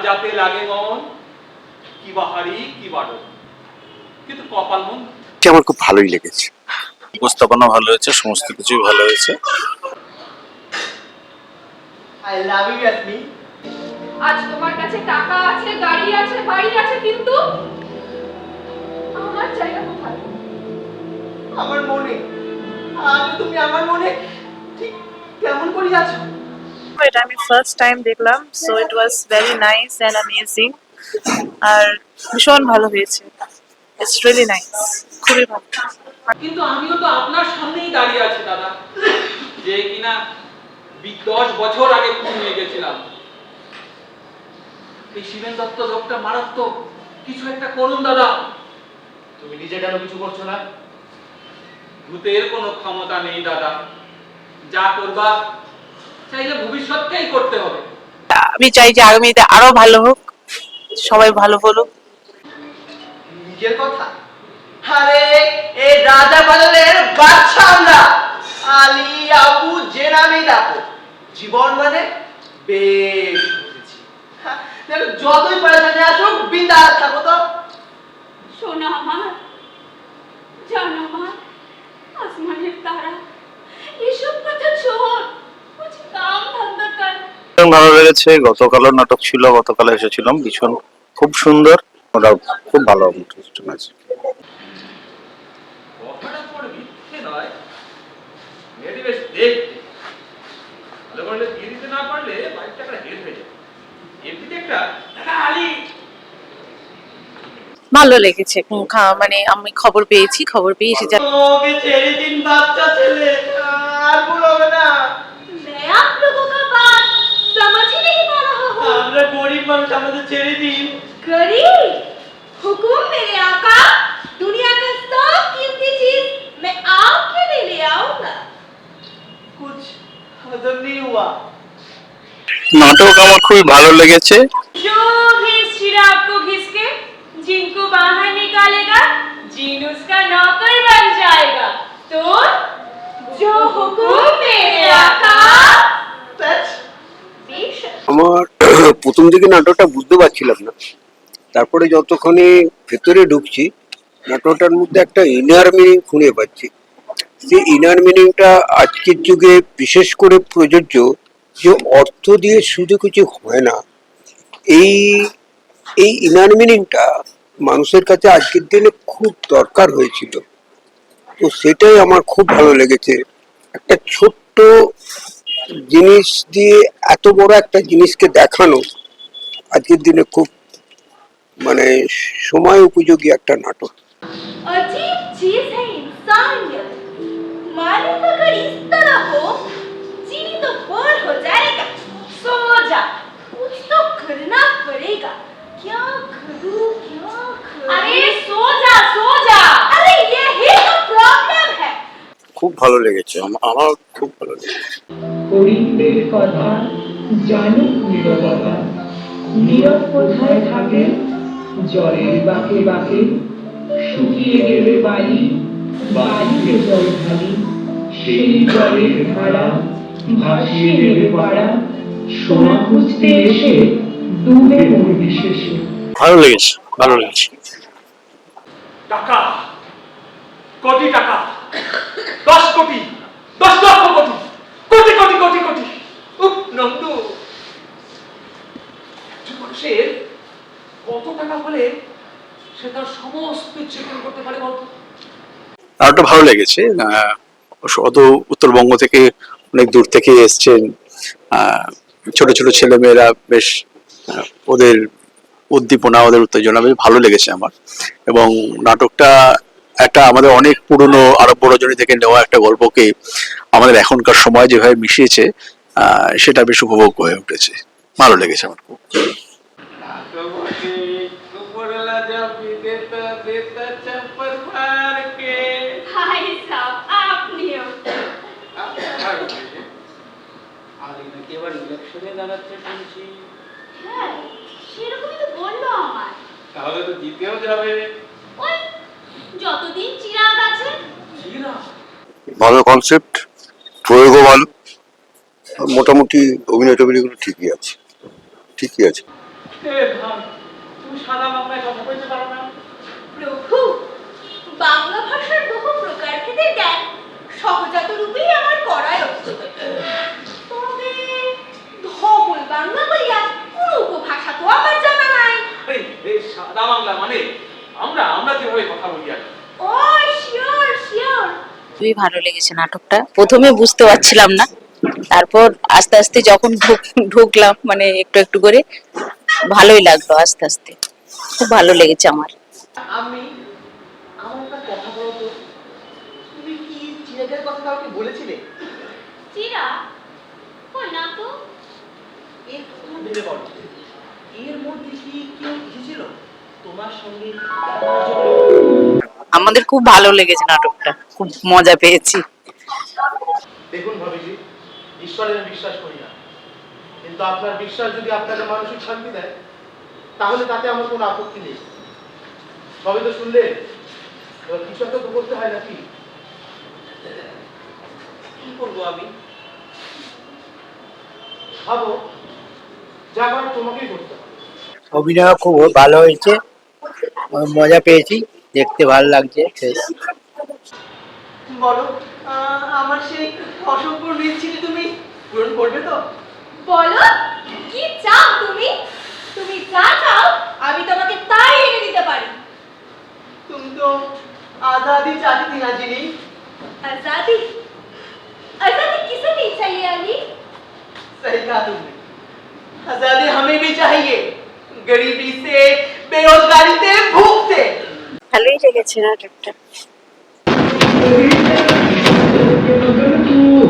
যাতে লাগে মন কি বাহারি কি বাড়ো, কিন্তু কপাল মন আমার খুব ভালোই লেগেছে। উপস্থাপনা ভালো হয়েছে, সমস্ত কিছুই ভালো হয়েছে। I love you, Yasmin. আজ তোমার কাছে টাকা আছে, গাড়ি আছে, বাড়ি আছে, কিন্তু আমার জায়গা কোথায়? আমার মনে আজ তুমি আমার মনে ঠিক কেমন করে আছো? এটা আমি ফার্স্ট টাইম দেখলাম, so it was very nice and amazing. আর ভীষণ ভালো হয়েছে, ইটস রিয়েলি নাইস, খুবই ভালো। কিন্তু আমিও তো আপনার সামনেই দাঁড়িয়ে আছি দাদা, যে কিনা 10 বছর আগে খুন হয়ে গেছিলাম। এই শিবেন দত্ত লোকটা মারাত্মক, কিছু একটা করুন দাদা। তুমি নিজে কেন কিছু করছো না? ভূতের কোনো ক্ষমতা নেই দাদা, যা করবা চাইলে ভবিষ্যৎকেই করতে হবে। আমি চাই যে আগামীতে আরো ভালো হোক, সবাই ভালো বলুক। নিজের কথা? আরে এই রাজা বাদলের বাচ্চা আমরা, আলী আবু যে নামেই ডাকো, জীবন মানে বেশ বুঝেছি। দেখো যতই পয়সাতে আসুক বিন্দাস থাকো তো। সোনা আমার, জান আমার, আসমানের তারা, এসব কথা ছোট, কুছ কাম ধান্দা কর। ভালো লেগেছে। গতকালও নাটক ছিল, গতকাল এসেছিলাম, ভীষণ খুব সুন্দর, ওরা খুব ভালো আছে। কথাটা পড়ে মিথ্যে নয়, মেয়েটি বেশ দেখতে ভালো করলে দিয়ে দিতে না পারলে বাইকটা একটা হেড হয়ে যাবে। এমনিতে একটা আলী ভালো লেগেছে, মানে আমি খবর পেয়ে এসে ওকে ছেড়ে দিন বাচ্চা ছেলে, আর বলবে না। मैं आप लोगों का बात समझ ही नहीं पा रहा हूँ। আমরা গরিব মানুষ, আমাদের ছেড়ে দিন। गरीब हुकुम मेरे आका, दुनिया का सब कीमती चीज मैं आपके लिए ले आऊंगा। कुछ हजम नहीं हुआ। নাটক আমার খুবই ভালো লেগেছে। जो भी इस चिराग को घिस के जिनको बाहर निकालेगा, जिन उसका नौकर बन जाएगा। तो जो हुकुम मेरे आका। That's बेशक আমার প্রথম দিকে নাটকটা বুঝতে পারছিলাম না, তারপরে যতক্ষণে ভেতরে ঢুকছি নাটকটার মধ্যে একটা ইনার মিনিং খুঁজে পাচ্ছি। সেই ইনার মিনিংটা আজকের যুগে বিশেষ করে প্রযোজ্য, যে অর্থ দিয়ে শুধু কিছু হয় না। এই এই ইনার মিনিংটা মানুষের কাছে আজকের দিনে খুব দরকার হয়েছিল। তো সেটাই আমার খুব ভালো লেগেছে। একটা ছোট্ট জিনিস দিয়ে এত বড় একটা জিনিসকে দেখানো আজকের দিনে খুব মানে সময় উপযোগী একটা নাটক। अजीब चीज है इंसानियत। मालिक अगर इस तरह हो, चीनी तो बोर हो जाएगा। सो जा, कुछ तो करना पड़ेगा। क्या करूं? अरे सो जा। अरे यही तो प्रॉब्लम है। খুব ভালো লেগেছে, আমার খুব ভালো লেগেছে। হরিণের কথা জানুক নীরবতা, নীরব কোথায় থাকে জলের বাঁকে বাঁকে, শুকিয়ে গেলে বালি, বালিতে জল ঢালি, সেই জলের ধারা ভাসিয়ে নেবে পাড়া, সোনা খুঁজতে এসে ডুবে মরবি শেষে। ভালো লেগেছে, ভালো লেগেছে। টাকা, কোটি টাকা, 10 কোটি, 10 লক্ষ কোটি, কোটি কোটি কোটি কোটি। উফ নন্দু, একজন মানুষের কত টাকা হলে সে তার সমস্ত ইচ্ছে পূরণ করতে পারে বলতো? নাটকটা ভালো লেগেছে। অত উত্তরবঙ্গ থেকে অনেক দূর থেকে এসছেন ছোট ছোট ছেলে মেয়েরা, বেশ ওদের উদ্দীপনা, ওদের উত্তেজনা বেশ ভালো লেগেছে আমার। এবং নাটকটা একটা আমাদের অনেক পুরনো আরব বড়জনী থেকে নেওয়া একটা গল্পকে আমাদের এখনকার সময় যেভাবে মিশিয়েছে, সেটা বেশ উপভোগ হয়ে উঠেছে, ভালো লেগেছে আমার খুব। हाय साहब, आपने হ্যাঁ, সেরকমই তো বললো আমার। তাহলে তো জিতেও যাবে। ওই যতদিন চিরাগ আছে। ভালো কনসেপ্ট, প্রয়োগও ভালো, মোটামুটি অভিনয় টভিনয়গুলো ঠিকই আছে। হে ভাই, তুমি সাদা বাংলায় কথা বলতে পারো না? প্রভু, বাংলা ভাষার বহু প্রকারভেদে জ্ঞান সহজাত রূপেই আমার করায়ত্ত। তবে ধবল বাংলা বলিয়া কোন উপভাষা তো আমার জানা নাই। এই সাদা বাংলা মানে আমরা যেভাবে কথা বলি আর কি। ও শিওর শিওর। খুবই ভালো লেগেছে নাটকটা। প্রথমে বুঝতে পারছিলাম না, তারপর আস্তে আস্তে যখন ঢুকলাম মানে একটু একটু করে ভালোই লাগলো আস্তে আস্তে। খুব ভালো লেগেছে আমার। আমার একটা কথা বলো তো, তুমি কি চিরাগের কথা কাউকে বলেছিলে? চিরা? কই না তো। এর কথা ভেবে বলো, এর মধ্যে কি কেউ এসেছিল তোমার সঙ্গে দেখা করার জন্য? আমাদের খুব ভালো লেগেছে নাটকটা, খুব মজা পেয়েছি। দেখুন ভাবিজি, ঈশ্বরে আমি বিশ্বাস করি না, কিন্তু আপনার বিশ্বাস যদি আপনাকে মানসিক শান্তি দেয় তাহলে তাতে আমার কোনো আপত্তি নেই। সবই তো শুনলে, এবার কিছু একটা তো করতে হয় নাকি? কি করবো আমি? ভাবো, যা করে তোমাকেই করতে হবে। অভিনয় খুব ভালো হয়েছে, মজা পেয়েছি, দেখতে ভালো লাগছে। বলো, আমার সেই অসম্পূর্ণ ইচ্ছেটি তুমি পূরণ করবে তো? বলো, কি চাও তুমি? তুমি যা চাও আমি তোমাকে তাই এনে দিতে পারি। तुम तो आजादी चाहती थी ना जिनी? आजादी? आजादी किसे नहीं चाहिए अली? सही कहा तुमने, आजादी हमें भी चाहिए, गरीबी से, बेरोजगारी से, भूख से। ভালোই লেগেছে নাটকটা। Thank you.